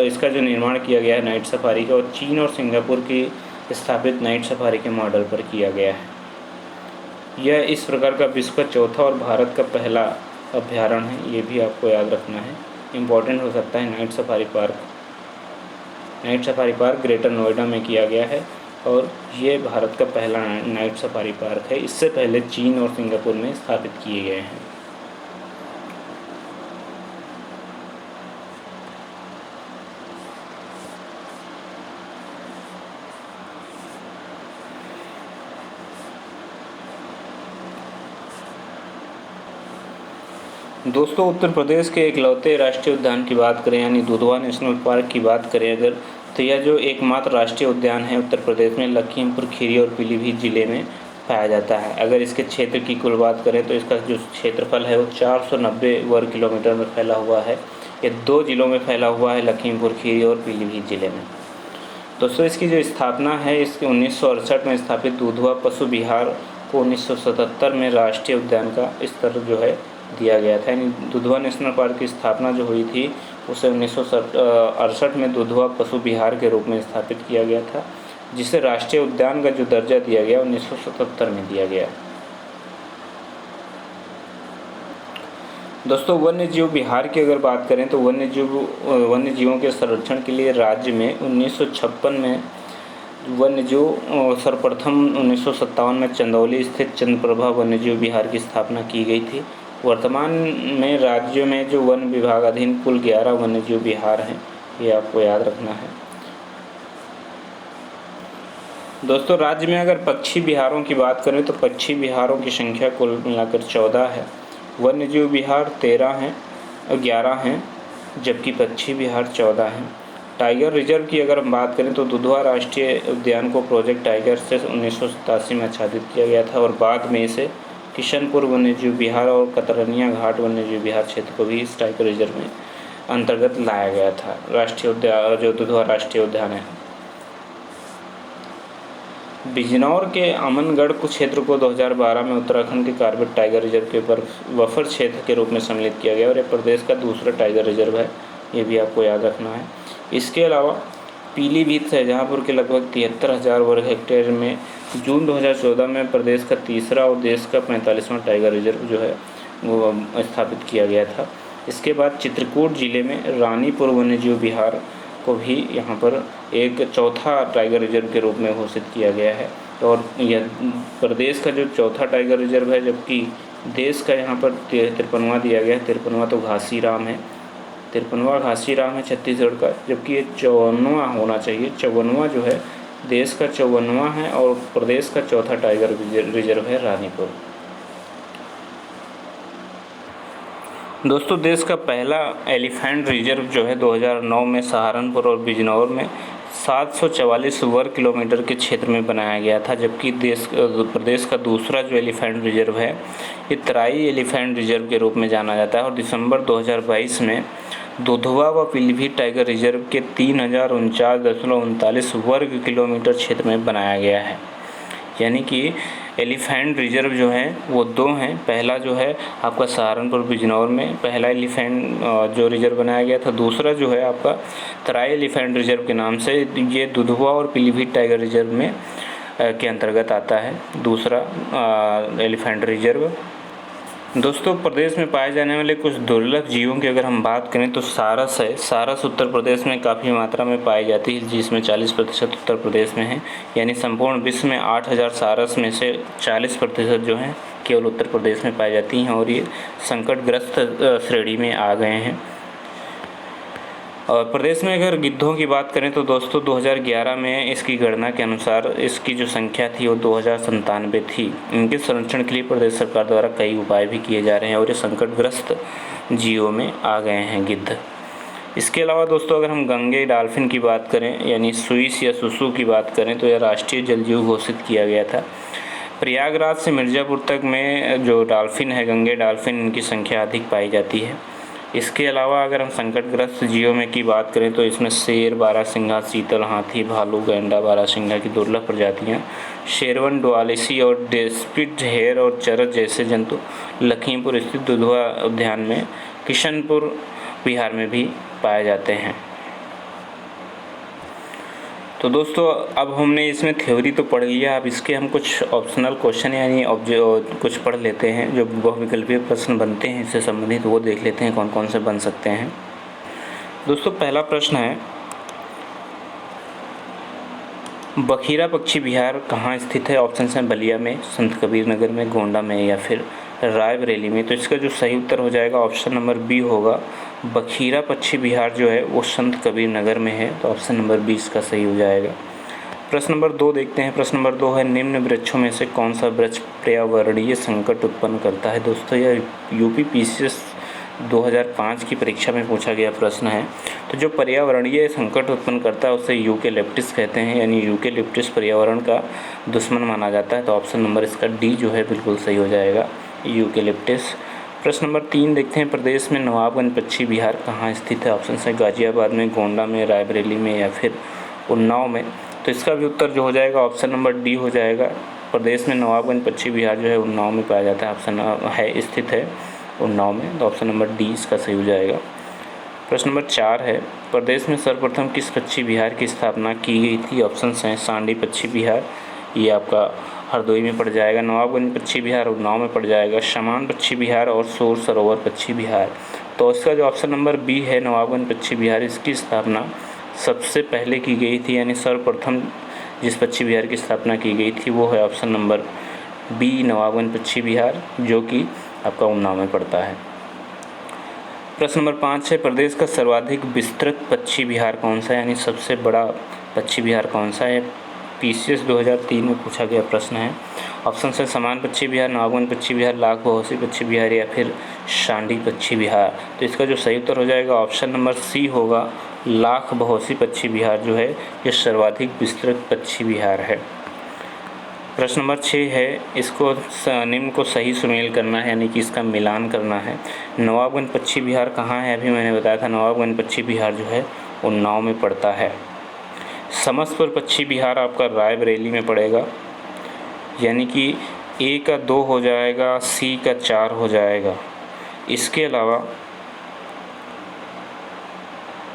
इसका जो निर्माण किया गया है नाइट सफारी का, और चीन और सिंगापुर की स्थापित नाइट सफारी के मॉडल पर किया गया है। यह इस प्रकार का विश्व का चौथा और भारत का पहला अभ्यारण्य है, ये भी आपको याद रखना है, इम्पोर्टेंट हो सकता है। Night safari park greater Noida में किया गया है और ये भारत का पहला नाइट सफारी पार्क है। इससे पहले चीन और सिंगापुर में स्थापित किए गए हैं। दोस्तों उत्तर प्रदेश के इकलौते राष्ट्रीय उद्यान की बात करें यानी दुधवा नेशनल पार्क की बात करें अगर, तो यह जो एकमात्र राष्ट्रीय उद्यान है उत्तर प्रदेश में लखीमपुर खीरी और पीलीभीत जिले में पाया जाता है। अगर इसके क्षेत्र की कुल बात करें तो इसका जो क्षेत्रफल है वो 490 वर्ग किलोमीटर में फैला हुआ है। ये 2 जिलों में फैला हुआ है, लखीमपुर खीरी और पीलीभीत जिले में। दोस्तों इसकी जो स्थापना है इसके 1968 में स्थापित दुधवा पशु विहार को 1977 में राष्ट्रीय उद्यान का स्तर जो है दिया गया था। यानी दुधवा नेशनल पार्क की स्थापना जो हुई थी उसे 1968 में दुधवा पशु विहार के रूप में स्थापित किया गया था, जिसे राष्ट्रीय उद्यान का जो दर्जा दिया गया 1977 में दिया गया। दोस्तों वन्यजीव विहार की अगर बात करें तो वन्यजीवों के संरक्षण के लिए राज्य में 1956 में वन्यजीव सर्वप्रथम 1957 में चंदौली स्थित चंद्रप्रभा वन्यजीव विहार की स्थापना की गई थी। वर्तमान में राज्य में जो वन विभाग अधीन कुल 11 वन्यजीव विहार हैं, ये आपको याद रखना है। दोस्तों राज्य में अगर पक्षी विहारों की बात करें तो पक्षी विहारों की संख्या कुल मिलाकर 14 है। वन्यजीव विहार 11 हैं, जबकि पक्षी विहार 14 हैं। टाइगर रिजर्व की अगर हम बात करें तो दुधवा राष्ट्रीय उद्यान को प्रोजेक्ट टाइगर से 1987 में आच्छादित किया गया था और बाद में इसे किशनपुर वन्यजीव विहार और कतरनिया घाट वन्यजीव विहार क्षेत्र को भी इस टाइगर रिजर्व में अंतर्गत लाया गया था। राष्ट्रीय उद्यान जो दुधवा राष्ट्रीय उद्यान है, बिजनौर के अमनगढ़ क्षेत्र को 2012 में उत्तराखंड के कॉर्बेट टाइगर रिजर्व के बफर क्षेत्र के रूप में सम्मिलित किया गया और यह प्रदेश का दूसरा टाइगर रिजर्व है, ये भी आपको याद रखना है। इसके अलावा पीलीभीत शाहजहाँपुर के लगभग 73,000 वर्ग हेक्टेयर में जून 2014 में प्रदेश का तीसरा और देश का 45वां टाइगर रिजर्व जो है वो स्थापित किया गया था। इसके बाद चित्रकूट जिले में रानीपुर वन्यजीव विहार को भी यहाँ पर एक चौथा टाइगर रिजर्व के रूप में घोषित किया गया है और यह प्रदेश का जो चौथा टाइगर रिजर्व है, जबकि देश का यहाँ पर 53वां दिया गया है। 53वां तो घासीराम है, 53वां घासीराम है छत्तीसगढ़ का, जबकि ये 54वां होना चाहिए। 54वां जो है देश का 54वां है और प्रदेश का चौथा टाइगर रिजर्व है रानीपुर। दोस्तों देश का पहला एलिफेंट रिजर्व जो है 2009 में सहारनपुर और बिजनौर में 744 वर्ग किलोमीटर के क्षेत्र में बनाया गया था, जबकि प्रदेश का दूसरा जो एलिफेंट रिजर्व है ये तराई एलिफेंट रिजर्व के रूप में जाना जाता है और दिसंबर 2022 में दुधवा व पीलीभीत टाइगर रिजर्व के 3049.39 वर्ग किलोमीटर क्षेत्र में बनाया गया है। यानी कि एलिफेंट रिजर्व जो है वो दो हैं। पहला जो है आपका सहारनपुर बिजनौर में पहला एलिफेंट जो रिजर्व बनाया गया था, दूसरा जो है आपका तराई एलिफेंट रिजर्व के नाम से ये दुधवा और पीलीभीत टाइगर रिजर्व में के अंतर्गत आता है दूसरा एलिफेंट रिजर्व। दोस्तों प्रदेश में पाए जाने वाले कुछ दुर्लभ जीवों की अगर हम बात करें तो सारस है। सारस उत्तर प्रदेश में काफ़ी मात्रा में पाई जाती है, जिसमें 40% उत्तर प्रदेश में है। यानी संपूर्ण विश्व में 8000 सारस में से 40% जो हैं केवल उत्तर प्रदेश में पाई जाती हैं और ये संकटग्रस्त श्रेणी में आ गए हैं। और प्रदेश में अगर गिद्धों की बात करें तो दोस्तों 2011 में इसकी गणना के अनुसार इसकी जो संख्या थी वो 2097 थी। इनके संरक्षण के लिए प्रदेश सरकार द्वारा कई उपाय भी किए जा रहे हैं और ये संकटग्रस्त जीवों में आ गए हैं गिद्ध। इसके अलावा दोस्तों अगर हम गंगे डॉल्फिन की बात करें यानी सुइस या सुसु की बात करें तो यह राष्ट्रीय जल जीव घोषित किया गया था। प्रयागराज से मिर्ज़ापुर तक में जो डॉल्फिन है गंगे डॉल्फिन, इनकी संख्या अधिक पाई जाती है। इसके अलावा अगर हम संकटग्रस्त जीवों में की बात करें तो इसमें शेर, बारहसिंगा, चीतल, हाथी, भालू, गैंडा, बारहसिंगा की दुर्लभ प्रजातियाँ, शेरवन, डुआलिसी और स्पिट हेयर और चरस जैसे जंतु लखीमपुर स्थित दुधवा उद्यान में किशनपुर बिहार में भी पाए जाते हैं। तो दोस्तों अब हमने इसमें थ्योरी तो पढ़ लिया, अब इसके हम कुछ ऑप्शनल क्वेश्चन यानी कुछ पढ़ लेते हैं जो बहुविकल्पीय प्रश्न बनते हैं इससे संबंधित, वो देख लेते हैं कौन कौन से बन सकते हैं। दोस्तों पहला प्रश्न है, बखीरा पक्षी विहार कहाँ स्थित है? ऑप्शन है बलिया में, संत कबीर नगर में, गोंडा में या फिर रायबरेली में। तो इसका जो सही उत्तर हो जाएगा ऑप्शन नंबर बी होगा। बखीरा पक्षी विहार जो है वो संत कबीर नगर में है, तो ऑप्शन नंबर 20 का सही हो जाएगा। प्रश्न नंबर 2 देखते हैं। प्रश्न नंबर 2 है, निम्न वृक्षों में से कौन सा वृक्ष पर्यावरणीय संकट उत्पन्न करता है? दोस्तों यह यूपी पीसीएस 2005 की परीक्षा में पूछा गया प्रश्न है। तो जो पर्यावरणीय संकट उत्पन्न करता है उसे यूकेलिप्टस कहते हैं, यानी यूकेलिप्टस पर्यावरण का दुश्मन माना जाता है। तो ऑप्शन नंबर इसका डी जो है बिल्कुल सही हो जाएगा, यूकेलिप्टस। प्रश्न नंबर 3 देखते हैं। प्रदेश में नवाबगंज पक्षी विहार कहाँ स्थित है? ऑप्शन है गाजियाबाद में, गोंडा में, रायबरेली में या फिर उन्नाव में। तो इसका भी उत्तर जो हो जाएगा ऑप्शन नंबर डी हो जाएगा। प्रदेश में नवाबगंज पक्षी विहार जो है उन्नाव में पाया जाता है, ऑप्शन है स्थित है उन्नाव में, तो ऑप्शन नंबर डी इसका सही हो जाएगा। प्रश्न नंबर 4 है, प्रदेश में सर्वप्रथम किस पक्षी विहार की स्थापना की गई थी? ऑप्शन हैं सांडी पक्षी विहार, ये आपका हरदोई में पड़ जाएगा, नवाबगंज पक्षी विहार उन्नाव में पड़ जाएगा, शमान पक्षी विहार और शोर सरोवर पक्षी विहार। तो इसका जो ऑप्शन नंबर बी है नवाबगंज पक्षी विहार, इसकी स्थापना सबसे पहले की गई थी, यानी सर्वप्रथम जिस पक्षी विहार की स्थापना की गई थी वो है ऑप्शन नंबर बी नवाबगंज पक्षी विहार, जो कि आपका उन्नाव में पड़ता है। प्रश्न नंबर 5 है, प्रदेश का सर्वाधिक विस्तृत पक्षी विहार कौन सा है, यानी सबसे बड़ा पक्षी विहार कौन सा है? पीसीएस 2003 में पूछा गया प्रश्न है। ऑप्शन है समान पक्षी विहार, नवाबगंज पक्षी विहार, लाख बहोसी पक्षी विहार या फिर सांडी पक्षी विहार। तो इसका जो सही उत्तर हो जाएगा ऑप्शन नंबर सी होगा, लाख बहोसी पक्षी विहार जो है ये सर्वाधिक विस्तृत पक्षी विहार है। प्रश्न नंबर 6 है, इसको निम्न को सही सुमेल करना है, यानी कि इसका मिलान करना है। नवाबगंज पक्षी विहार कहाँ है? अभी मैंने बताया था नवाबगंज पक्षी विहार जो है उन्नाव में पड़ता है। समस्तपुर पक्षी विहार आपका रायबरेली में पड़ेगा, यानी कि ए का 2 हो जाएगा, सी का 4 हो जाएगा। इसके अलावा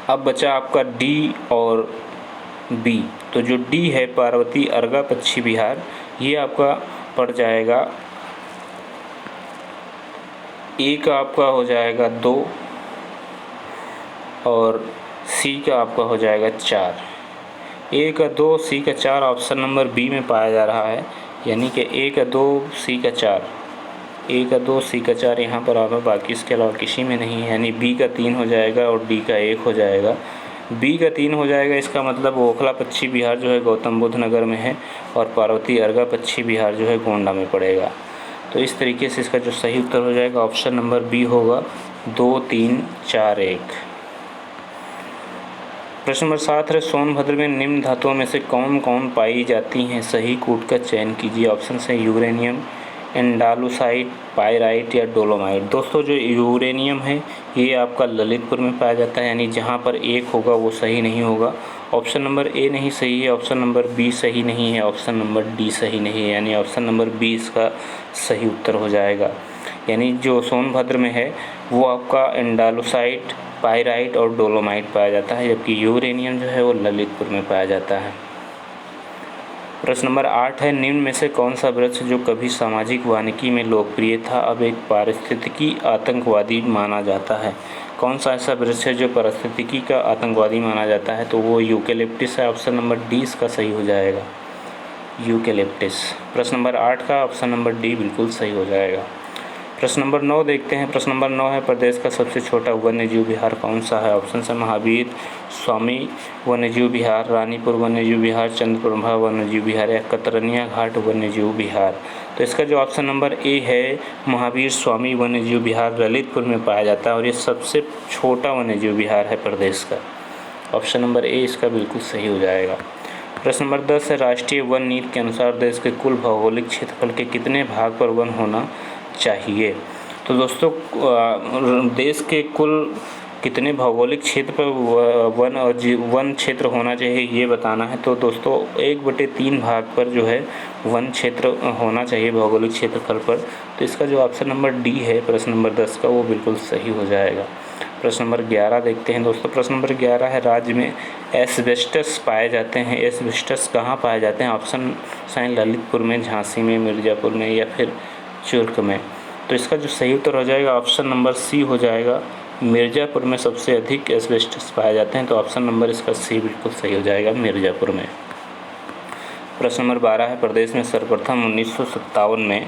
अब बचा आपका डी और बी। तो जो डी है पार्वती अर्गा पक्षी विहार, ये आपका पड़ जाएगा, ए का आपका हो जाएगा 2 और सी का आपका हो जाएगा 4। ए का 2, सी का 4 ऑप्शन नंबर बी में पाया जा रहा है, यानी कि ए का 2, सी का 4, ए का 2, सी का 4 यहाँ पर आगा, बाकी इसके अलावा किसी में नहीं है, यानी बी का 3 हो जाएगा और डी का 1 हो जाएगा। बी का 3 हो जाएगा, इसका मतलब ओखला पक्षी विहार जो है गौतम बुद्ध नगर में है और पार्वती अर्गा पक्षी विहार जो है गोंडा में पड़ेगा। तो इस तरीके से इसका जो सही उत्तर हो जाएगा ऑप्शन नंबर बी होगा, 2, 3, 4, 1। प्रश्न नंबर 7 है, सोनभद्र में निम्न धातुओं में से कौन कौन पाई जाती हैं? सही कूट का चयन कीजिए। ऑप्शन है यूरेनियम, एंडालुसाइट, पाइराइट या डोलोमाइट। दोस्तों जो यूरेनियम है ये आपका ललितपुर में पाया जाता है, यानी जहाँ पर 1 होगा वो सही नहीं होगा। ऑप्शन नंबर ए नहीं सही है, ऑप्शन नंबर बी सही नहीं है, ऑप्शन नंबर डी सही नहीं है, यानी ऑप्शन नंबर बी इसका सही उत्तर हो जाएगा। यानी जो सोनभद्र में है वो आपका एंडालुसाइट, पाइराइट और डोलोमाइट पाया जाता है, जबकि यूरेनियम जो है वो ललितपुर में पाया जाता है। प्रश्न नंबर 8 है, निम्न में से कौन सा वृक्ष जो कभी सामाजिक वानिकी में लोकप्रिय था अब एक पारिस्थितिकी आतंकवादी माना जाता है? कौन सा ऐसा वृक्ष है जो पारिस्थितिकी का आतंकवादी माना जाता है? तो वो यूकेलिप्टिस है। ऑप्शन नंबर डी इसका सही हो जाएगा, यूकेलिप्टिस। प्रश्न नंबर 8 का ऑप्शन नंबर डी बिल्कुल सही हो जाएगा। प्रश्न नंबर 9 देखते हैं। प्रश्न नंबर 9 है, प्रदेश का सबसे छोटा वन्यजीव विहार कौन सा है? ऑप्शन है महावीर स्वामी वन्यजीव विहार, रानीपुर वन्यजीव विहार, चंद्रप्रभा वन्यजीव विहार या कतरनिया घाट वन्यजीव विहार। तो इसका जो ऑप्शन नंबर ए है महावीर स्वामी वन्यजीव विहार ललितपुर में पाया जाता है और ये सबसे छोटा वन्यजीव विहार है प्रदेश का। ऑप्शन नंबर ए इसका बिल्कुल सही हो जाएगा। प्रश्न नंबर 10 है, राष्ट्रीय वन नीति के अनुसार देश के कुल भौगोलिक क्षेत्रफल के कितने भाग पर वन होना चाहिए? तो दोस्तों देश के कुल कितने भौगोलिक क्षेत्र पर वन क्षेत्र होना चाहिए ये बताना है। तो दोस्तों 1/3 भाग पर जो है वन क्षेत्र होना चाहिए भौगोलिक क्षेत्रफल पर। तो इसका जो ऑप्शन नंबर डी है प्रश्न नंबर 10 का वो बिल्कुल सही हो जाएगा। प्रश्न नंबर 11 देखते हैं दोस्तों। प्रश्न नंबर 11 है, राज्य में एस्बेस्टस पाए जाते हैं। एस्बेस्टस कहाँ पाए जाते हैं? ऑप्शन है ललितपुर में, झांसी में, मिर्ज़ापुर में या फिर चुर्क में। तो इसका जो सही उत्तर हो जाएगा ऑप्शन नंबर सी हो जाएगा, मिर्ज़ापुर में सबसे अधिक एस्बेस्टस पाए जाते हैं। तो ऑप्शन नंबर इसका सी बिल्कुल सही हो जाएगा, मिर्ज़ापुर में। प्रश्न नंबर 12 है, प्रदेश में सर्वप्रथम 1957 में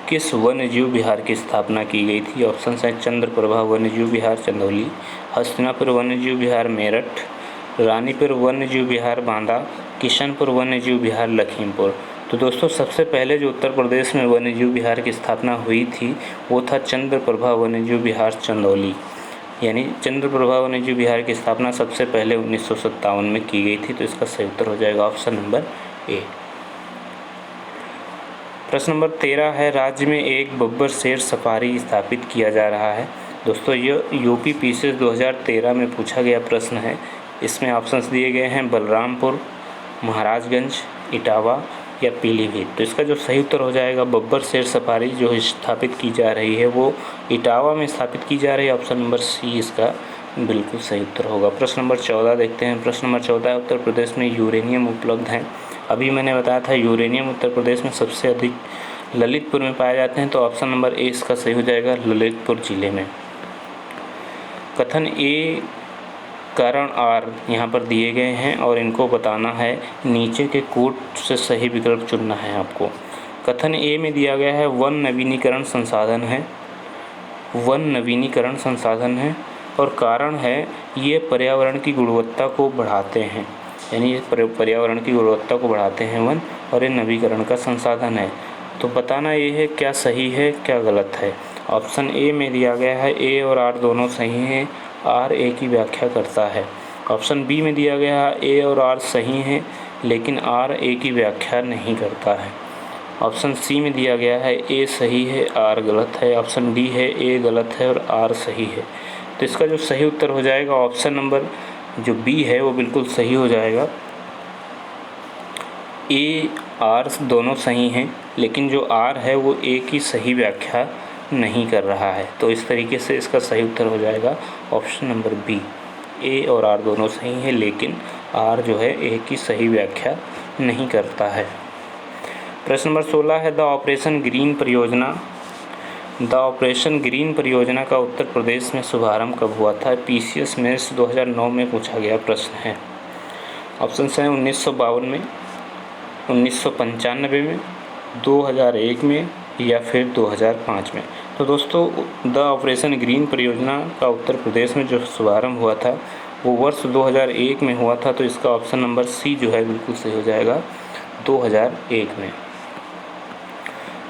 किस वन्यजीव विहार की स्थापना की गई थी? ऑप्शन है चंद्रप्रभा वन्यजीव विहार चंदौली, हस्तिनापुर वन्यजीव विहार मेरठ, रानीपुर वन्यजीव विहार बांदा, किशनपुर वन्यजीव विहार लखीमपुर। तो दोस्तों सबसे पहले जो उत्तर प्रदेश में वन्यजीव विहार की स्थापना हुई थी वो था चंद्रप्रभा वन्यजीव विहार चंदौली, यानी चंद्रप्रभा वन्यजीव विहार की स्थापना सबसे पहले 1957 में की गई थी। तो इसका सही उत्तर हो जाएगा ऑप्शन नंबर ए। प्रश्न नंबर 13 है, राज्य में एक बब्बर शेर सफारी स्थापित किया जा रहा है। दोस्तों ये यूपी पीसीएस 2013 में पूछा गया प्रश्न है। इसमें ऑप्शंस दिए गए हैं बलरामपुर, महाराजगंज, इटावा या पीलीभीत। तो इसका जो सही उत्तर हो जाएगा बब्बर शेर सफारी जो स्थापित की जा रही है वो इटावा में स्थापित की जा रही है। ऑप्शन नंबर सी इसका बिल्कुल सही उत्तर होगा। प्रश्न नंबर 14 देखते हैं। प्रश्न नंबर 14 उत्तर प्रदेश में यूरेनियम उपलब्ध है। अभी मैंने बताया था यूरेनियम उत्तर प्रदेश में सबसे अधिक ललितपुर में पाए जाते हैं। तो ऑप्शन नंबर ए इसका सही हो जाएगा, ललितपुर जिले में। कथन ए कारण आर यहाँ पर दिए गए हैं और इनको बताना है, नीचे के कूट से सही विकल्प चुनना है आपको। कथन ए में दिया गया है वन नवीनीकरण संसाधन है, वन नवीनीकरण संसाधन है और कारण है ये पर्यावरण की गुणवत्ता को बढ़ाते हैं, यानी ये पर्यावरण की गुणवत्ता को बढ़ाते हैं वन, और ये नवीकरण का संसाधन है। तो बताना ये है क्या सही है क्या गलत है। ऑप्शन ए में दिया गया है ए और आर दोनों सही हैं, आर ए की व्याख्या करता है। ऑप्शन बी में दिया गया है ए और आर सही हैं लेकिन आर ए की व्याख्या नहीं करता है। ऑप्शन सी में दिया गया है ए सही है आर गलत है। ऑप्शन डी है ए गलत है और आर सही है। तो इसका जो सही उत्तर हो जाएगा ऑप्शन नंबर जो बी है वो बिल्कुल सही हो जाएगा। ए आर दोनों सही हैं लेकिन जो आर है वो ए की सही व्याख्या नहीं कर रहा है। तो इस तरीके से इसका सही उत्तर हो जाएगा ऑप्शन नंबर बी, ए और आर दोनों सही हैं लेकिन आर जो है ए की सही व्याख्या नहीं करता है। प्रश्न नंबर 16 है, द ऑपरेशन ग्रीन परियोजना का उत्तर प्रदेश में शुभारंभ कब हुआ था? पीसीएस मेंस 2009 में पूछा गया प्रश्न है। ऑप्शन हैं 1952 में, 1995 में, 2001 में या फिर 2005 में। तो दोस्तों द ऑपरेशन ग्रीन परियोजना का उत्तर प्रदेश में जो शुभारंभ हुआ था वो वर्ष 2001 में हुआ था। तो इसका ऑप्शन नंबर सी जो है बिल्कुल सही हो जाएगा, 2001 में।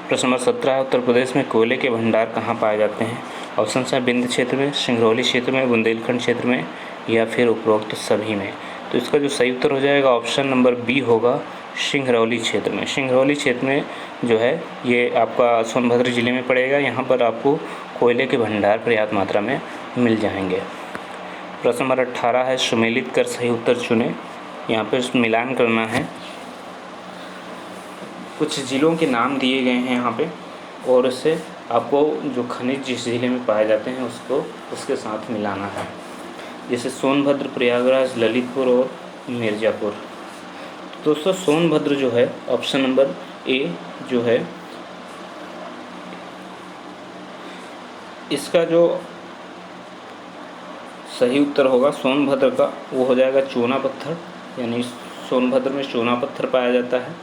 प्रश्न नंबर 17 है, उत्तर प्रदेश में कोयले के भंडार कहाँ पाए जाते हैं? ऑप्शन है विंध्य क्षेत्र में, सिंगरौली क्षेत्र में, बुंदेलखंड क्षेत्र में या फिर उपरोक्त सभी में। तो इसका जो सही उत्तर हो जाएगा ऑप्शन नंबर बी होगा, सिंगरौली क्षेत्र में। सिंगरौली क्षेत्र में जो है ये आपका सोनभद्र ज़िले में पड़ेगा। यहाँ पर आपको कोयले के भंडार पर्याप्त मात्रा में मिल जाएंगे। प्रश्न नंबर 18 है, सुमेलित कर सही उत्तर चुनें। यहाँ पर मिलान करना है। कुछ ज़िलों के नाम दिए गए हैं यहाँ पे, और इससे आपको जो खनिज जिस ज़िले में पाए जाते हैं उसको उसके साथ मिलाना है। जैसे सोनभद्र, प्रयागराज, ललितपुर और मिर्ज़ापुर। दोस्तों सोनभद्र जो है ऑप्शन नंबर ए जो है इसका जो सही उत्तर होगा सोनभद्र का वो हो जाएगा चूना पत्थर, यानी सोनभद्र में चूना पत्थर पाया जाता है।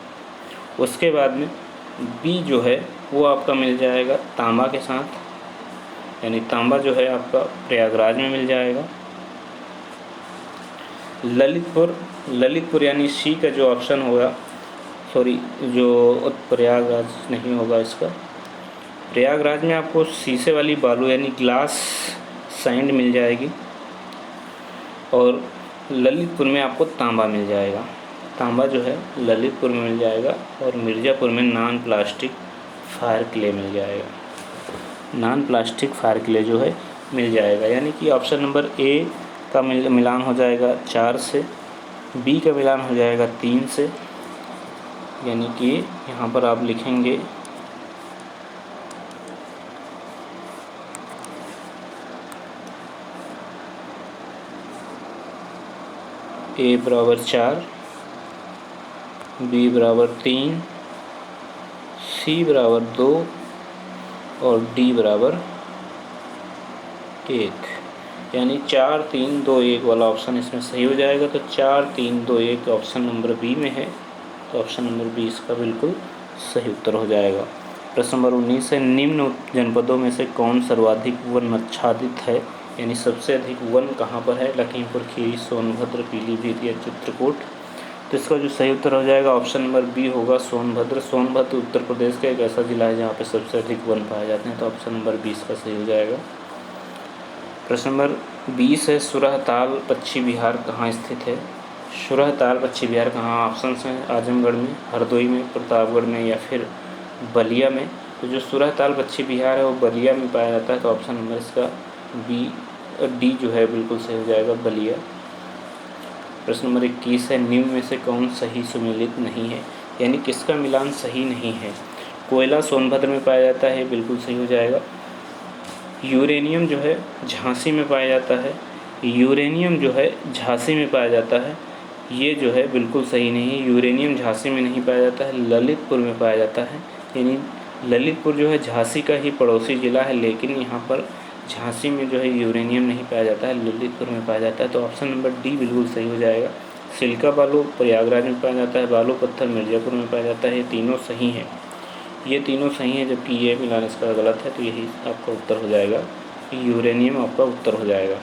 उसके बाद में बी जो है वो आपका मिल जाएगा तांबा के साथ, यानी तांबा जो है आपका प्रयागराज में मिल जाएगा। ललितपुर यानी सी का जो ऑप्शन होगा, सॉरी जो प्रयागराज नहीं होगा इसका, प्रयागराज में आपको शीशे वाली बालू यानी ग्लास सैंड मिल जाएगी, और ललितपुर में आपको तांबा मिल जाएगा। तांबा जो है ललितपुर में मिल जाएगा, और मिर्ज़ापुर में नॉन प्लास्टिक फायर क्ले मिल जाएगा। नॉन प्लास्टिक फायर क्ले जो है मिल जाएगा, यानी कि ऑप्शन नंबर ए का मिलान हो जाएगा 4 से, बी का मिलान हो जाएगा 3 से, यानी कि यहाँ पर आप लिखेंगे ए बराबर 4, बी बराबर 3, सी बराबर 2 और डी बराबर 1, यानी 4 3 2 1 वाला ऑप्शन इसमें सही हो जाएगा। तो 4 3 2 1 ऑप्शन नंबर बी में है, तो ऑप्शन नंबर बी इसका बिल्कुल सही उत्तर हो जाएगा। प्रश्न नंबर 19 है, निम्न जनपदों में से कौन सर्वाधिक वन आच्छादित है, यानी सबसे अधिक वन कहाँ पर है? लखीमपुर खीरी, सोनभद्र, पीलीभीत या चित्रकूट। तो इसका जो सही उत्तर हो जाएगा ऑप्शन नंबर बी होगा सोनभद्र। सोनभद्र उत्तर प्रदेश का एक ऐसा ज़िला है जहाँ पे सबसे अधिक वन पाए जाते हैं, तो ऑप्शन नंबर 20 का सही हो जाएगा। प्रश्न नंबर 20 है, सुरहताल पश्चिम बिहार कहाँ स्थित है? सुरहताल पश्चिम बिहार कहाँ? ऑप्शन हैं आजमगढ़ में, हरदोई में, प्रतापगढ़ में या फिर बलिया में। तो जो सुरहताल पश्चिम बिहार है वो बलिया में पाया जाता है, तो ऑप्शन नंबर इसका डी जो है बिल्कुल सही हो जाएगा, बलिया। प्रश्न नंबर 21 है, निम्न में से कौन सही सुमेलित नहीं है, यानी किसका मिलान सही नहीं है? कोयला सोनभद्र में पाया जाता है, बिल्कुल सही हो जाएगा। यूरेनियम जो है झांसी में पाया जाता है, यूरेनियम जो है झांसी में पाया जाता है, ये जो है बिल्कुल सही नहीं है। यूरेनियम झांसी में नहीं पाया जाता है, ललितपुर में पाया जाता है, यानी ललितपुर जो है झांसी का ही पड़ोसी ज़िला है, लेकिन यहाँ पर झांसी में जो है यूरेनियम नहीं पाया जाता है, ललितपुर में पाया जाता है, तो ऑप्शन नंबर डी बिल्कुल सही हो जाएगा। सिल्का बालू प्रयागराज में पाया जाता है, बालू पत्थर मिर्ज़ापुर में पाया जाता है, ये तीनों सही हैं, ये तीनों सही हैं, जबकि ये मिलान इसका गलत है, तो यही आपका उत्तर हो जाएगा, यूरेनियम आपका उत्तर हो जाएगा।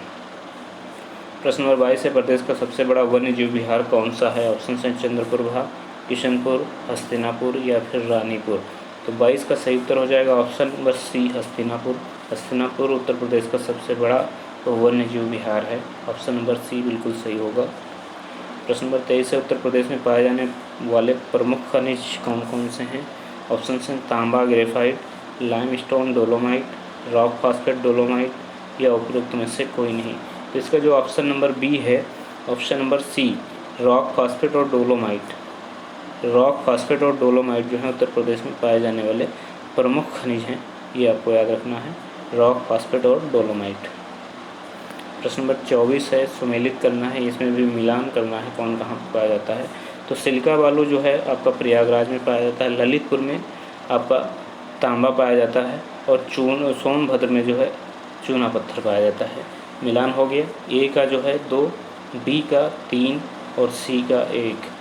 प्रश्न नंबर 22 है, प्रदेश का सबसे बड़ा वन्य जीव विहार कौन सा है? ऑप्शन हैं चंद्रप्रभा, किशनपुर, हस्तिनापुर या फिर रानीपुर। तो 22 का सही उत्तर हो जाएगा option number C, Hastinapur. Hastinapur Uttar Pradesh का सबसे बड़ा वन्य जीव विहार है, ऑप्शन नंबर सी बिल्कुल सही होगा। प्रश्न नंबर 23 है, उत्तर प्रदेश में पाए जाने वाले प्रमुख खनिज कौन कौन से हैं? ऑप्शन हैं तांबा, graphite, limestone, dolomite, rock phosphate, dolomite या उपरोक्त में से कोई नहीं। तो इसका जो ऑप्शन नंबर बी है, option number C, rock phosphate और डोलोमाइट। रॉक फॉस्फेट और डोलोमाइट जो है उत्तर प्रदेश में पाए जाने वाले प्रमुख खनिज हैं, ये आपको याद रखना है, रॉक फॉस्फेट और डोलोमाइट। प्रश्न नंबर 24 है, सुमेलित करना है, इसमें भी मिलान करना है कौन कहाँ पर पाया जाता है। तो सिल्का बालू जो है आपका प्रयागराज में पाया जाता है, ललितपुर में आपका तांबा पाया जाता है, और सोनभद्र में जो है चूना पत्थर पाया जाता है। मिलान हो गया, ए का जो है 2, बी का 3 और सी का 1।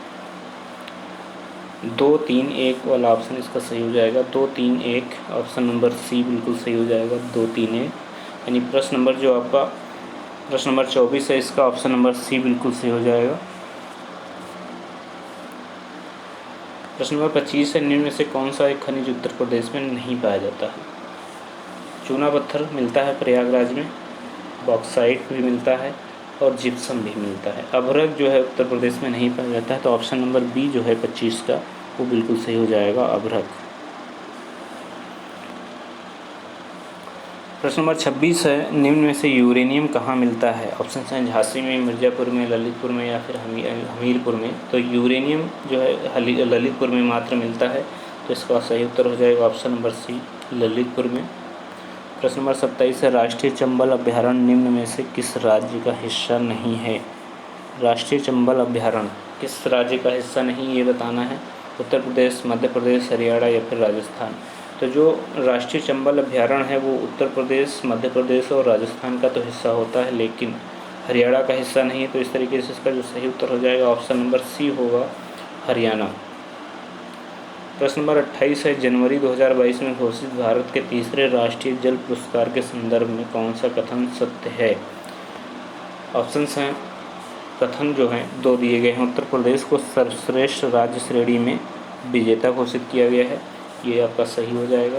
2 3 1 वाला ऑप्शन इसका सही हो जाएगा, 2 3 1 ऑप्शन नंबर सी बिल्कुल सही हो जाएगा, 2 3 1। यानी प्रश्न नंबर जो आपका प्रश्न नंबर 24 है, इसका ऑप्शन नंबर सी बिल्कुल सही हो जाएगा। प्रश्न नंबर 25 है, निम्न में से कौन सा एक खनिज उत्तर प्रदेश में नहीं पाया जाता है? चूना पत्थर मिलता है प्रयागराज में, बॉक्साइट भी मिलता है और जिप्सम भी मिलता है। अभ्रक जो है उत्तर प्रदेश में नहीं पाया जाता है, तो ऑप्शन नंबर बी जो है 25 का वो बिल्कुल सही हो जाएगा, अभ्रक। प्रश्न नंबर 26 है, निम्न में से यूरेनियम कहाँ मिलता है? ऑप्शन हैं झांसी में, मिर्ज़ापुर में, ललितपुर में या फिर हमीरपुर में। तो यूरेनियम जो है ललितपुर में मात्र मिलता है, तो इसका सही उत्तर हो जाएगा ऑप्शन नंबर सी, ललितपुर में। प्रश्न नंबर 27 है, राष्ट्रीय चंबल अभ्यारण्य निम्न में से किस राज्य का हिस्सा नहीं है? राष्ट्रीय चंबल अभ्यारण्य किस राज्य का हिस्सा नहीं, ये बताना है। उत्तर प्रदेश, मध्य प्रदेश, हरियाणा या फिर राजस्थान। तो जो राष्ट्रीय चंबल अभ्यारण्य है वो उत्तर प्रदेश, मध्य प्रदेश और राजस्थान का तो हिस्सा होता है, लेकिन हरियाणा का हिस्सा नहीं है। तो इस तरीके से इसका जो सही उत्तर हो जाएगा ऑप्शन नंबर सी होगा, हरियाणा। प्रश्न नंबर 28 है, जनवरी 2022 में घोषित भारत के तीसरे राष्ट्रीय जल पुरस्कार के संदर्भ में कौन सा कथन सत्य है? ऑप्शंस हैं, कथन जो हैं 2 दिए गए हैं। उत्तर प्रदेश को सर्वश्रेष्ठ राज्य श्रेणी में विजेता घोषित किया गया है, ये आपका सही हो जाएगा।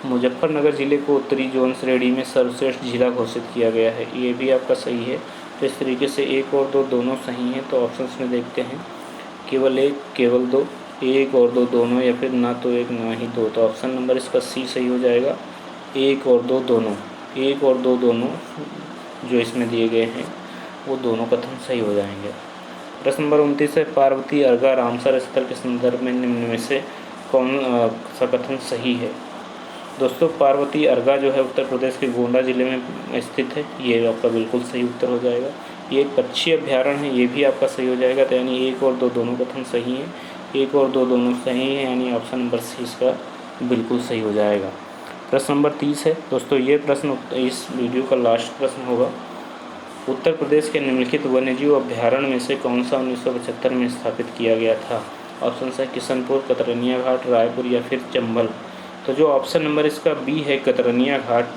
मुजफ्फरनगर ज़िले को उत्तरी जोन श्रेणी में सर्वश्रेष्ठ जिला घोषित किया गया है, ये भी आपका सही है। तो इस तरीके से 1 और 2 दोनों सही हैं। तो ऑप्शंस में देखते हैं, केवल 1, केवल 2, 1 और 2 दोनों, या फिर ना तो 1 ना ही 2। तो ऑप्शन नंबर इसका सी सही हो जाएगा, 1 और 2 दोनों। 1 और 2 दोनों जो इसमें दिए गए हैं वो दोनों कथन सही हो जाएंगे। प्रश्न नंबर 29 है, पार्वती अर्गा रामसर स्थल के संदर्भ में निम्न में से कौन सा कथन सही है? दोस्तों, पार्वती अर्गा जो है उत्तर प्रदेश के गोंडा जिले में स्थित है, ये आपका बिल्कुल सही उत्तर हो जाएगा। ये एक पक्षी अभ्यारण्य है, ये भी आपका सही हो जाएगा। तो यानी 1 और 2 दोनों कथन सही हैं, 1 और 2 दोनों सही हैं, यानी ऑप्शन नंबर सी इसका बिल्कुल सही हो जाएगा। प्रश्न नंबर 30 है दोस्तों, ये प्रश्न इस वीडियो का लास्ट प्रश्न होगा। उत्तर प्रदेश के निम्नलिखित वन्यजीव अभ्यारण्य में से कौन सा 1975 में स्थापित किया गया था? ऑप्शन है किशनपुर, कतरनिया घाट, रायपुर या फिर चंबल। तो जो ऑप्शन नंबर इसका बी है, कतरनिया घाट,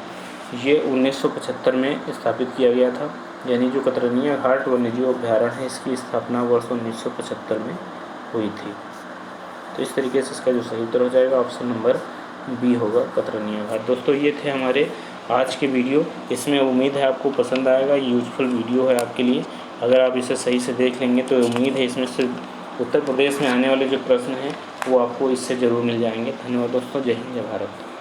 ये 1975 में स्थापित किया गया था। यानी जो कतरनिया घाट वन्यजीव अभ्यारण्य है, इसकी स्थापना वर्ष 1975 में हुई थी। तो इस तरीके से इसका जो सही उत्तर हो जाएगा ऑप्शन नंबर बी होगा, कतरनिया घाट। दोस्तों, ये थे हमारे आज के वीडियो। इसमें उम्मीद है आपको पसंद आएगा, यूजफुल वीडियो है आपके लिए। अगर आप इसे सही से देख लेंगे तो उम्मीद है इसमें से उत्तर प्रदेश में आने वाले जो प्रश्न हैं वो आपको इससे ज़रूर मिल जाएंगे। धन्यवाद दोस्तों, जय हिंद, जय भारत।